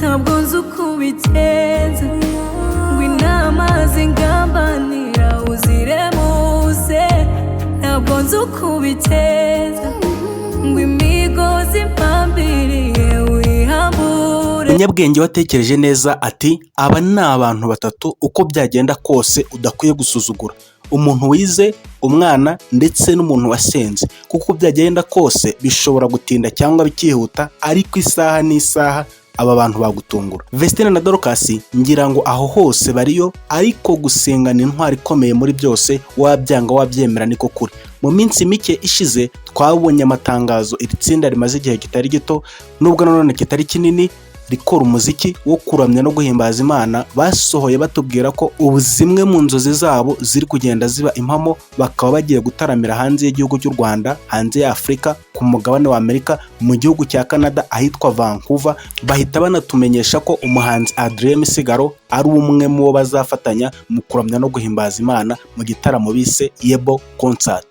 ntabwo nzi uko ubigenza ngo inama zingambanira uziremuze ntabwo nzi uko ubigenza ngo imigozi mpambiriye wihambure. Umunyabwenge watekereje neza ati aba ni abantu batatu uko byagenda kose udakwiye gusuzugura: umuntu wize, umwana ndetse n'umuntu wasenze, kuko byagenda kose bishobora gutinda cyangwa bikihuta, ariko isaha n'isaha aba bantu bagutungura. Vestine na Dorcas ngira ngo aho hose bariyo, ariko gusenga ni intwari ikomeye muri byose, wabyanga wabyemera niko kuri. Mu minsi mike ishize twabonye amatangazo iri tsinda rimaze igihe kitari gito nubwo nanone kitari kinini rikora umuziki wo kuramya no guhimbaza Imana, basohoye batubwira ko ubu zimwe mu nzozi zabo ziri kugenda ziba impamo, bakaba bagiye gutaramira hanze y'igihugu cy'u Rwanda, hanze ya Afurika, ku mugabane wa Amerika, mu gihugu cya Canada ahitwa Vancouver. Bahita banatumenyesha ko umuhanzi Adrien Misigaro ari umwe mu bo bazafatanya mu kuramya no guhimbaza Imana mu gitaramo bise Yebo Concert.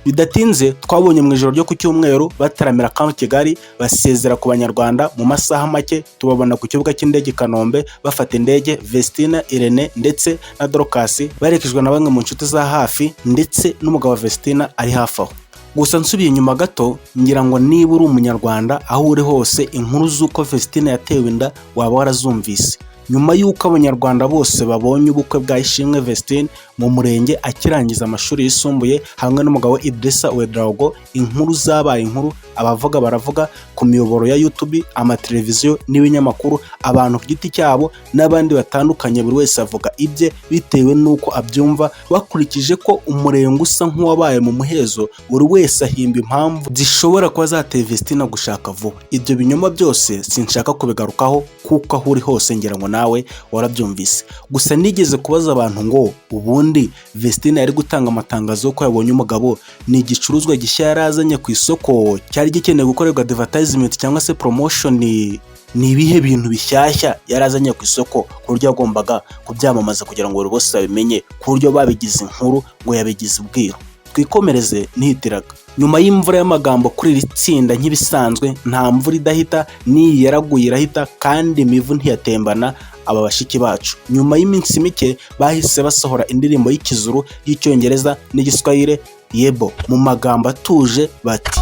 Bidatinze twabonye mu ijoro ryo ku cyumweru bataramira Camp Kigali, basezera ku banyarwanda. Mu masaha make tubabona ku kibuga cy'indege i Kanombe bafata indege, Vestine, Irene ndetse na Dorcas barekejwe na bamwe mu nshuti za hafi, ndetse n'umugabo wa Vestine ari hafi aho. Gusa nsubiye inyuma gato, ngira ngo niba uri umunyarwanda aho uri hose, inkuru z'uko Vestine yatewe inda waba warazumvise. Nyuma y'uko abanyarwanda bose babonye ubukwe bwa Ishimwe Vestine mu murenge akirangiza amashuri yisumbuye hamwe n'umugabo Idrissa Ouedraogo, inkuru zabaye inkuru, abavuga baravuga ku miyoboro ya YouTube, amateleviziyo n'ibinyamakuru, abantu ku giti cyabo n'abandi batandukanye, buri wese avuga ibye bitewe n'uko abyumva, bakurikije ko umurenge usa nk'uwabaye mu muhezo, buri wese ahimba impamvu zishobora kuba zateye Vestine gushaka vuba. Ibyo binyoma byose sinshaka kubigarukaho kuko aho uri hose ngira ngo nawe warabyumvise. Gusa nigeze kubaza abantu ngo ubundi Vestine yari gutanga amatangazo ko yabonye umugabo, ni igicuruzwa gishya yarazanye ku isoko cyari gikeneye gukorerwa advertisement cyangwa se promotion, ni ibihe bintu bishyashya yarazanye ku isoko ku buryo yagombaga kubyamamaza kugira ngo buri bose babimenye, ku buryo babigize inkuru ngo yabigize ubwiru. Twikomereze nihitiraga. Nyuma y'imvura y'amagambo kuri iri tsinda nk'ibisanzwe, nta mvura idahita, n'iyi yaraguye irahita kandi imivu ntiyatembana aba bashiki bacu. Nyuma y'iminsi mike bahise basohora indirimbo y'ikizuru y'icyongereza n'igiswahili Yebo, mu magambo atuje bati: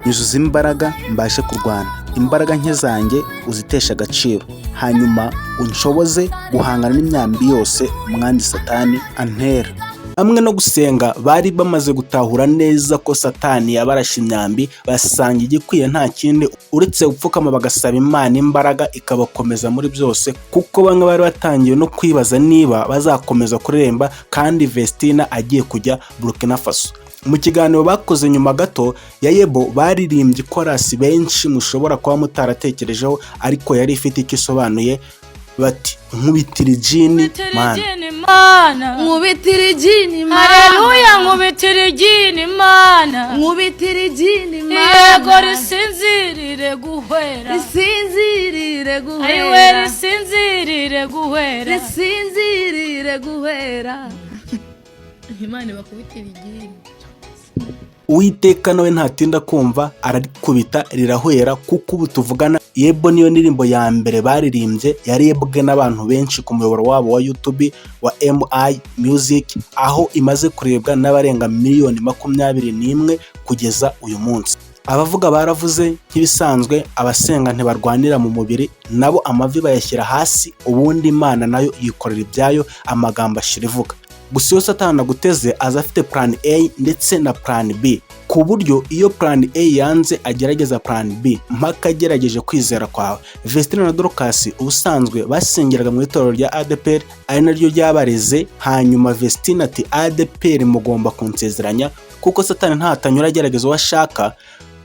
nyuzuza imbaraga mbashe kurwana, imbaraga nke zanjye uzitesha agaciro, hanyuma unshoboze guhangana n'imyambi yose umwanzi Satani antera. Hamwe no gusenga bari bamaze gutahura neza ko Satani yabarashe imyambi, basanga igikwiye nta kindi uretse gupfukama bagasaba Imana imbaraga ikabakomeza muri byose, kuko bamwe bari batangiye no kwibaza niba bazakomeza kuremba kandi Vestine agiye kujya Burkina Faso. Mu kiganiro bakoze nyuma gato ya Yebo, baririmbye korasi benshi mushobora kuba mutaratekerejeho, ariko yari ifite icyo isobanuye. Bati: nkubitira ijini Mana, nkubitira ijini Mana, haleluya, nkubitira ijini Mana, nkubitira ijini Mana, yego risinzirire guhwera, risinzirire guhwera, ayiwe risinzirire guhwera, risinzirire guhwera. Imana bakubitira ijini. Uwiteka nawe ntatinda kumva ararikubita rirahwera, kuko ubu tuvugana Yebo niyo ndirimbo ya mbere baririmbye yarebwe n'abantu benshi ku muyoboro wabo wa YouTube wa MI Music, aho imaze kurebwa n'abarenga miliyoni 21 kugeza uyu munsi. Abavuga baravuze nk'ibisanzwe, abasenga ntibarwanira mu mubiri, nabo amavi bayashyira hasi, ubundi Imana nayo yikorera ibyayo, amagambo ashira ivuga. Gusa iyo Satani aguteze aza afite plan A ndetse na plan B, ku buryo iyo plan A yanze agerageza plan B mpaka agerageje kwizera kwawe. Vestine na Dorcas ubusanzwe basengeraga mu itorero rya ADPR, ari naryo ryabareze. Hanyuma Vestine ati ADPR mugomba kunsezeranya, kuko Satani ntatanyura agerageza washaka,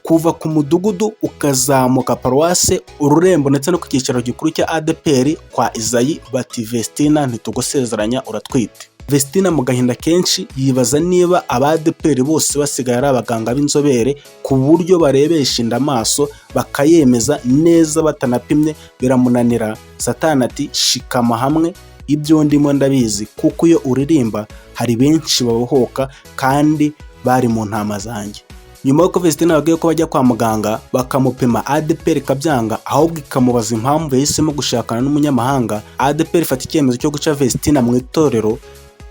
kuva ku mudugudu ukazamuka paruwase, ururembo ndetse no ku cyicaro gikuru cya ADPR kwa Izayi. Bati Vestine ntitugusezeranya uratwite. Vestine mu gahinda kenshi yibaza niba ADPR bose basigaye ari abaganga b'inzobere ku buryo barebesha inda amaso bakayemeza neza batanapimye. Biramunanira. Satani ati shikama hamwe, ibyo ndimo ndabizi, kuko iyo uririmba hari benshi babohoka kandi bari mu ntama zanjye. nyuma y'uko Vestina yabwiye ko bajya kwa muganga bakamupima ADPR ikabyanga ahubwo ikamubaza impamvu yahisemo gushakana n'umunyamahanga, ADPR ifata icyemezo cyo guca Vestina mu itorero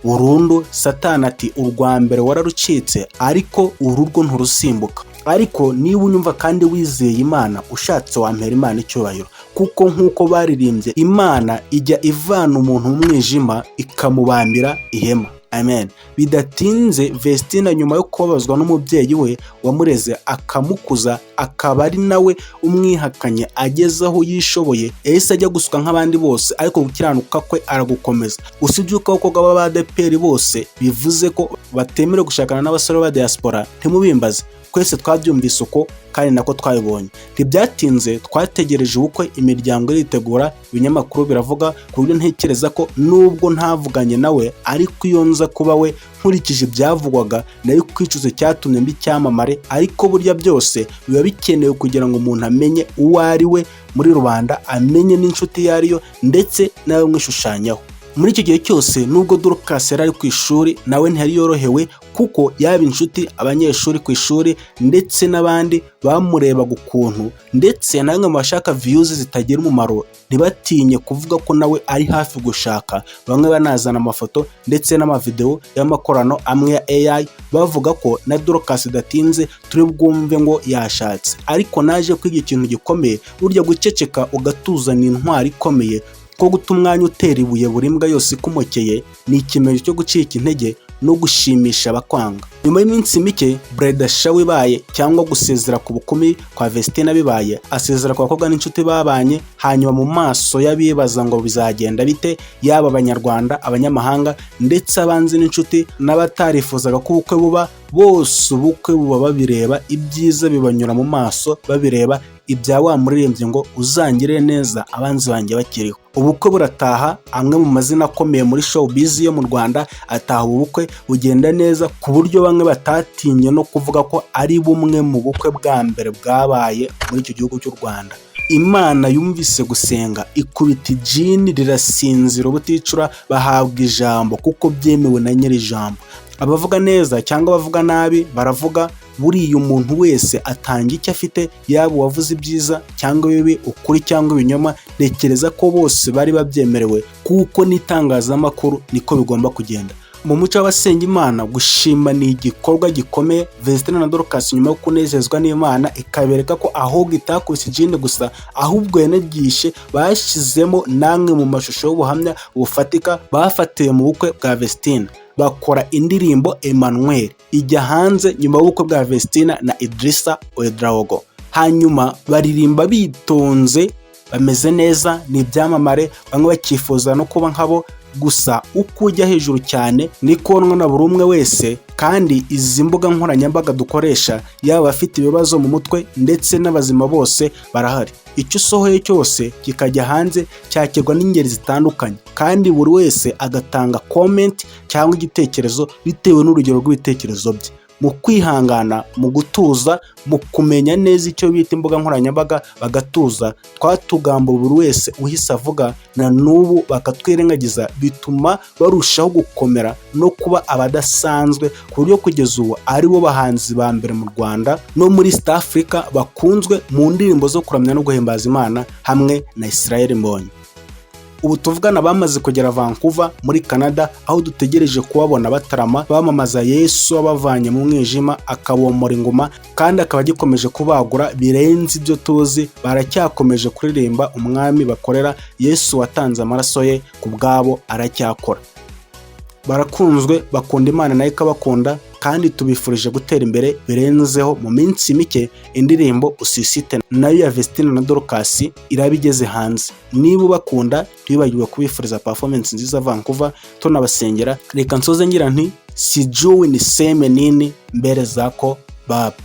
burundu. Satani ati urwa mbere wararucitse ariko ururwo nturusimbuka. Ariko niba unyumva kandi wizeye Imana, ushatse wampera Imana icyubahiro, kuko nk'uko baririmbye Imana ijya ivana umuntu mu mwijima ikamubambira ihema. Amen. Bidatinze Vestina nyuma yo kubabazwa n'umubyeyi we wamureze akamukuza, akaba ari nawe umwihakanye ageze aho yishoboye, yahise ajya gusuka nk'abandi bose, ariko gukiranuka kwe aragukomeza. Usibye uko abakobwa b'ADPR bose bivuze ko batemerewe gushakana n'abasore ba diaspora, ntimubimbaze, twese twabyumvise uko kandi nako twabibonye. Ntibyatinze twategereje ubukwe, imiryango iritegura, ibinyamakuru biravuga, ku buryo ntekereza ko nubwo ntavuganye nawe, ariko iyo nza kuba we nkurikije ibyavugwaga nari kwicuza cyatumye mbi cyamamare. Ariko burya byose biba bikenewe kugira ngo umuntu amenye uwo ari we muri rubanda, amenye n'inshuti yariyo ndetse nawe mwishushanyaho. Muri icyo gihe cyose nubwo Dorcas yari ari ku ishuri, nawe ntiyari yorohewe, kuko yaba inshuti, abanyeshuri ku ishuri ndetse n'abandi bamurebaga ukuntu, ndetse na bamwe mu bashaka views zitagira umumaro ntibatinye kuvuga ko nawe ari hafi gushaka. Bamwe banazana amafoto ndetse n'amavideo y'amakorano amwe ya AI bavuga ko na Dorcas datinze turi bwumve ngo yashatse. Ariko naje kwiga ikintu gikomeye, burya guceceka ugatuzana intwari ikomeye, ko guta umwanya utera ibuye buri mbwa yose ikumokeye ni ikimenyetso cyo gucika intege no gushimisha abakwanga. Nyuma y'iminsi mike Breda Shaw ibaye, cyangwa gusezera ku bukumi kwa Vestina bibaye, asezera ku bakobwa n'inshuti babanye. Hanyuma mu maso y'abibaza ngo bizagenda bite, yaba abanyarwanda, abanyamahanga ndetse abanzi n'inshuti n'abatarifuzaga ko ubukwe buba, bose ubukwe buba babireba, ibyiza bibanyura mu maso babireba, ibya wa muririmbyi ngo uzangire neza abanzi banjye bakiriho. Ubukwe burataha, amwe mu mazina akomeye muri showbiz yo mu Rwanda ataha ubukwe, bugenda neza ku buryo bamwe batatinye no kuvuga ko ari bumwe mu bukwe bwa mbere bwabaye muri icyo gihugu cy'u Rwanda. Imana yumvise gusenga, ikubita ijini rirasinzira ubuticura, bahabwa ijambo kuko byemewe na nyiri ijambo. Abavuga neza cyangwa abavuga nabi baravuga, buriya umuntu wese atanga icyo afite, yaba uwavuze ibyiza cyangwa ibibi, ukuri cyangwa ibinyoma. Ntekereza ko bose bari babyemerewe, kuko n'itangazamakuru niko bigomba kugenda. Mu muco w'abasenga Imana, gushima ni igikorwa gikomeye. Vestina na Dorcas nyuma yo kunezezwa n'Imana ikabereka ko ahubwo itakubise ijini gusa, ahubwo yanagishe, bashyizemo namwe mu mashusho y'ubuhamya bufatika bafatiye mu bukwe bwa Vestina. Bakora indirimbo Emmanuel ijya hanze nyuma y'ubukwe bwa Vestina na Idrissa Ouedraogo. Hanyuma baririmba bitonze, bameze neza, ni ibyamamare, bamwe bakifuza no kuba nkabo. Gusa uko ujya hejuru cyane nikonwa na buri umwe wese, kandi izi mbuga nkoranyambaga dukoresha, yaba abafite ibibazo mu mutwe ndetse n'abazima bose barahari. Icyo usohoye cyose kikajya hanze cyakirwa n'ingeri zitandukanye, kandi buri wese agatanga comment cyangwa igitekerezo bitewe n'urugero rw'ibitekerezo bye. Mu kwihangana, mu gutuza, mu kumenya neza icyo bita imbuga nkoranyambaga bagatuza, twatugamba buri wese uhise avuga, na n'ubu bakatwirengagiza, bituma barushaho gukomera no kuba abadasanzwe, ku buryo kugeza ubu ari bo bahanzi ba mbere mu Rwanda no muri East Africa bakunzwe mu ndirimbo zo kuramya no guhimbaza Imana, hamwe na Israel Mbonyi. Ubu tuvugana bamaze kugera Vancouver muri Canada, aho dutegereje kubabona batarama bamamaza Yesu wabavanye mu mwijima akabomora inguma, kandi akaba agikomeje kubagura birenze ibyo tuzi. Baracyakomeje kuririmba umwami bakorera, Yesu watanze amaraso ye ku bwabo aracyakora. Barakunzwe, bakunda Imana nayo ikabakunda, kandi tubifurije gutera imbere birenzeho. Mu minsi mike indirimbo Usisite nayo ya Vestina na Dorcas irabigeze hanze. Niba ubakunda ntibibagirwe kubifuriza performance nziza Vancouver, tunabasengera. Reka nsoze ngira nti sijui niseme nini mbele zako Baba.